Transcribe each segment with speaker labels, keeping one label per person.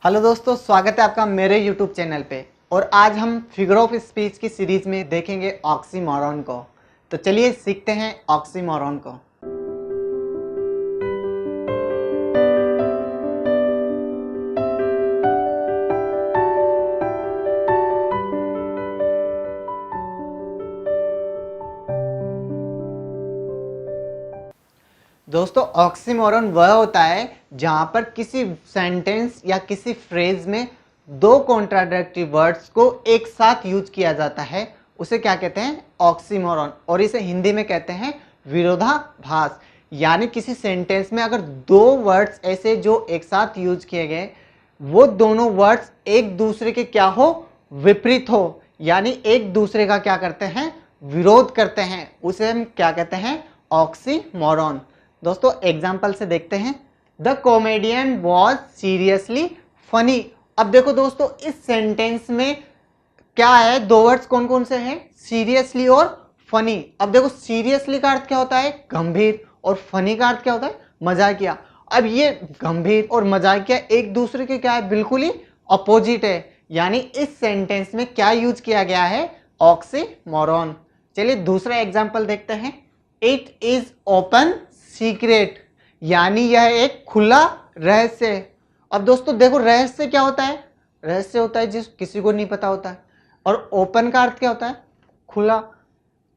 Speaker 1: Hello दोस्तों, स्वागत है आपका मेरे YouTube चैनल पे। और आज हम फिगर ऑफ स्पीच की सीरीज में देखेंगे ऑक्सीमोरॉन को। तो चलिए सीखते हैं ऑक्सीमोरॉन को। दोस्तों, ऑक्सीमोरॉन वह होता है जहां पर किसी सेंटेंस या किसी फ्रेज में दो कॉन्ट्राडिक्टरी वर्ड्स को एक साथ यूज किया जाता है, उसे क्या कहते हैं? ऑक्सीमोरॉन। और इसे हिंदी में कहते हैं विरोधाभास। यानी किसी सेंटेंस में अगर दो वर्ड्स ऐसे जो एक साथ यूज किए गए, वो दोनों वर्ड्स एक दूसरे के क्या हो? विपरीत हो, यानी एक दूसरे का क्या करते हैं? विरोध करते हैं, उसे हम क्या कहते हैं? ऑक्सीमोरॉन। दोस्तों एग्जाम्पल से देखते हैं। The comedian was seriously funny. अब देखो दोस्तों, इस सेंटेंस में क्या है? दो वर्ड्स कौन कौन से हैं? सीरियसली और फनी। अब देखो, सीरियसली का अर्थ क्या होता है? गंभीर। और फनी का अर्थ क्या होता है? मजाकिया। अब ये गंभीर और मजाकिया एक दूसरे के क्या है? बिल्कुल ही अपोजिट है। यानी इस सेंटेंस में क्या यूज किया गया है? ऑक्सीमोरॉन। चलिए दूसरा एग्जाम्पल देखते हैं। इट इज ओपन सीक्रेट, यानी यह एक खुला रहस्य है। अब दोस्तों देखो, रहस्य क्या होता है? रहस्य होता है जिस किसी को नहीं पता होता है। और ओपन का अर्थ क्या होता है? खुला।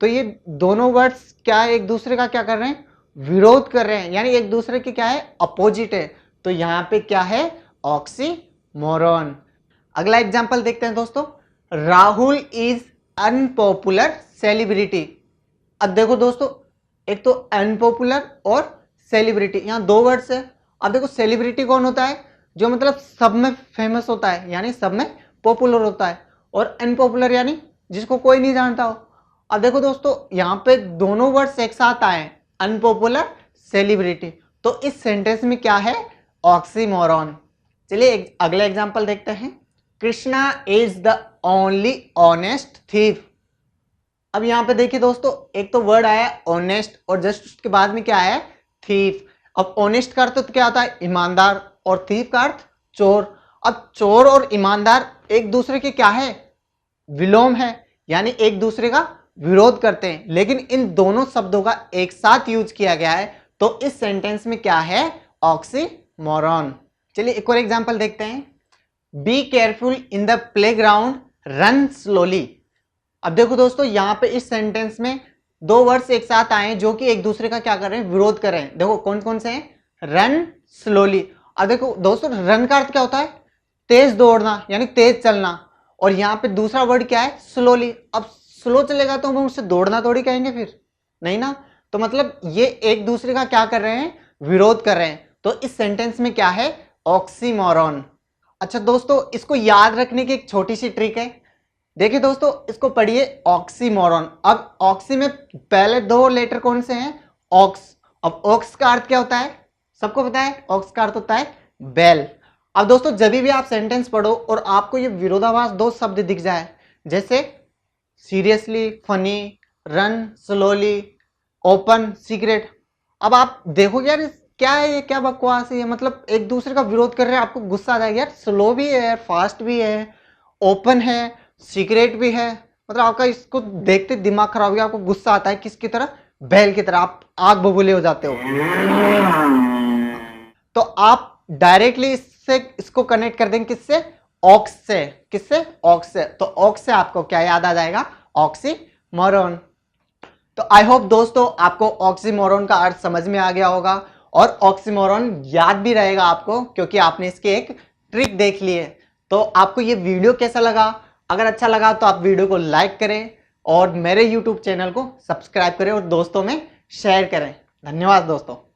Speaker 1: तो ये दोनों वर्ड्स क्या है? एक दूसरे का क्या कर रहे हैं? विरोध कर रहे हैं, यानी एक दूसरे के क्या है? अपोजिट है। तो यहां पे क्या है? ऑक्सीमोरॉन। अगला एग्जांपल देखते हैं दोस्तों। Rahul is unpopular celebrity. अब देखो दोस्तों, एक तो अनपॉपुलर और सेलिब्रिटी, यहां दो वर्ड्स है। अब देखो, सेलिब्रिटी कौन होता है? जो मतलब सब में फेमस होता है, यानी सब में पॉपुलर होता है। और अनपॉपुलर यानी जिसको कोई नहीं जानता हो। अब देखो दोस्तों, यहां पे दोनों वर्ड्स एक साथ आए हैं, अनपॉपुलर, सेलिब्रिटी। तो इस सेंटेंस में क्या है? ऑक्सीमोरॉन। चलिए अगला एग्जांपल देखते हैं। Krishna is the only honest thief. अब यहां पे देखिए दोस्तों, एक तो वर्ड आया ऑनेस्ट और जस्ट उसके बाद में क्या है? थीफ। अब ऑनेस्ट का अर्थ तो क्या होता है? ईमानदार। और थीफ का अर्थ चोर। अब चोर और ईमानदार एक दूसरे के क्या है? विलोम है, यानी एक दूसरे का विरोध करते हैं। लेकिन इन दोनों शब्दों का एक साथ यूज किया गया है, तो इस सेंटेंस में क्या है? ऑक्सीमोरॉन। चलिए एक और एग्जांपल देखते हैं। Be careful in the playground, run slowly. अब देखो दोस्तों, यहां पे इस सेंटेंस में दो वर्ड्स एक साथ आए हैं जो कि एक दूसरे का क्या कर रहे हैं? विरोध कर रहे हैं। देखो कौन कौन से हैं? Run slowly. अब देखो दोस्तों, रन का अर्थ क्या होता है? तेज दौड़ना, यानी तेज चलना। और यहां पे दूसरा वर्ड क्या है? स्लोली। अब स्लो चलेगा तो हम उससे दौड़ना थोड़ी कहेंगे, फिर नहीं ना। तो मतलब ये एक दूसरे का क्या कर रहे हैं? विरोध कर रहे हैं। तो इस सेंटेंस में क्या है? ऑक्सीमोरॉन। अच्छा दोस्तों, इसको याद रखने की एक छोटी सी ट्रिक है। देखिए दोस्तों, इसको पढ़िए, ऑक्सीमोरॉन। अब ऑक्सी में पहले दो लेटर कौन से हैं? ऑक्स। अब ऑक्स का अर्थ क्या होता है? सबको पता है, ऑक्स का अर्थ होता है बैल। अब दोस्तों, जब भी आप सेंटेंस पढ़ो और आपको ये विरोधाभास दो शब्द दिख जाए, जैसे seriously funny, run slowly, open secret, अब आप देखोगे यार क्या है ये? क्या बकवास है ये? मतलब एक दूसरे का विरोध कर रहे हैं, आपको गुस्सा आ जाएगा यार। स्लो भी है, फास्ट भी है, ओपन है, सीक्रेट भी है। मतलब आपका इसको देखते दिमाग खराब हो गया, आपको गुस्सा आता है किसकी तरह? बैल की तरह। आप आग बबूले हो जाते हो। तो आप डायरेक्टली इससे इसको कनेक्ट कर देंगे किससे? ऑक्स से। किससे? ऑक्स से। तो ऑक्स से आपको क्या याद आ जाएगा? ऑक्सीमोरॉन। तो आई होप दोस्तों आपको ऑक्सीमोरॉन का अर्थ समझ में आ गया होगा और ऑक्सीमोरॉन याद भी रहेगा आपको, क्योंकि आपने इसकी एक ट्रिक देख ली है। तो आपको ये वीडियो कैसा लगा? अगर अच्छा लगा तो आप वीडियो को लाइक करें और मेरे YouTube चैनल को सब्सक्राइब करें और दोस्तों में शेयर करें। धन्यवाद दोस्तों।